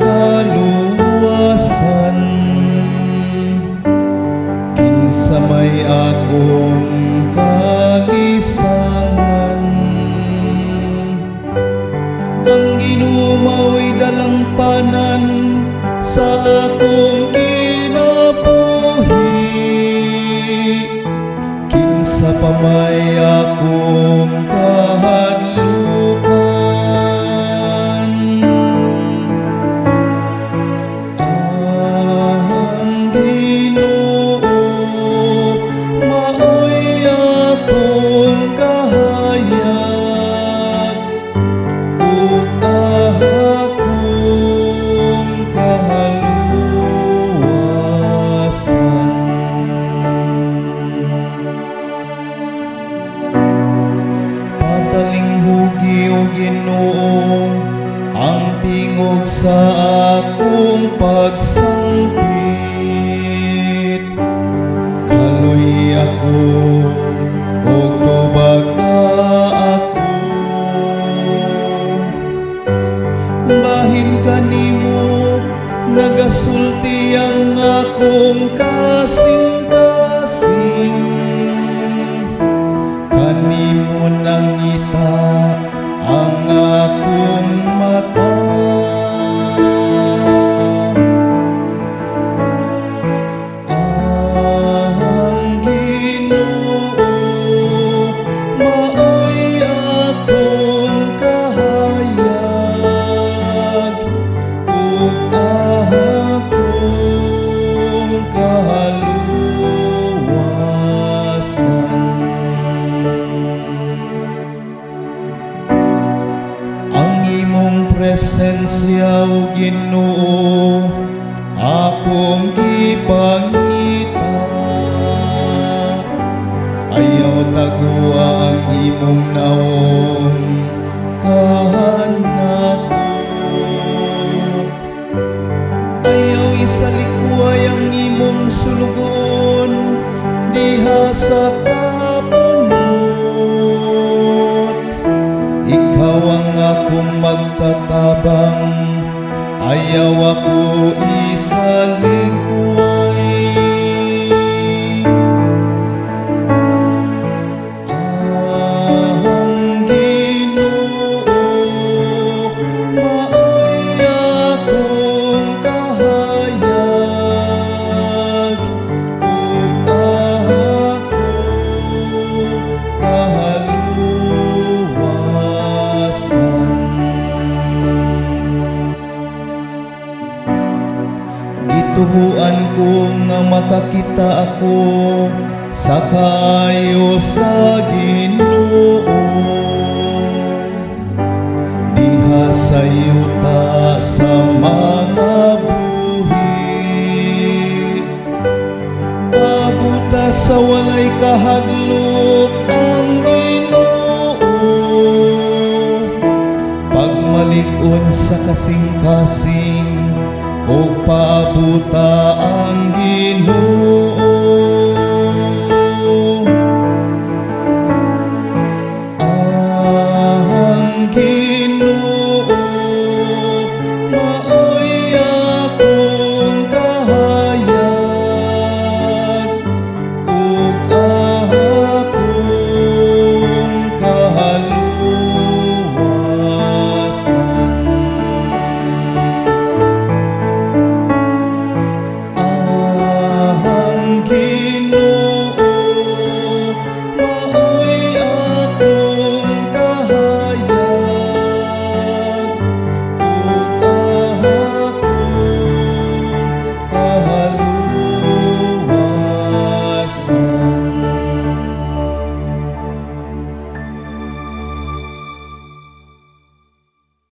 kaluwasan, kinsa may akong kalisangan. Ang Ginoo mao'y dalampanan sa akong kinabuhi, kinsa pa may akong kahadlukan. Ang Ginoo mao'y akong kahayag ug akong kahaluwasan. Patalinghugi o Ginoo ang tingog sa akong pagsambit. Kaluy ako ug tubag ka ako, bahin kanimo nagasulti ang akong kasing-kasing. Kanimo nangita ang akong mata, ang Ginoo mao'y akong kahayag ug akong kahaluwasan. Ang imong presensya o Ginoo akong gipangita, ayaw tagua ang imong naong kahanako. Ayaw isalikway ang imong sulugon diha sa kapunot. Ikaw ang akong magtatabang, ayaw ako isalikway. Ang Ginoo mao'y akong kahayag ug akong kahaluwasan. Gituhuan ko nga makakita ako sa kayo sa Ginoo, diha sa yuta sa mga buhi. Pabuta sa walay kahadlok ang Ginoo, pagmalig-on sa kasing-kasing o paabuta ang Ginoo.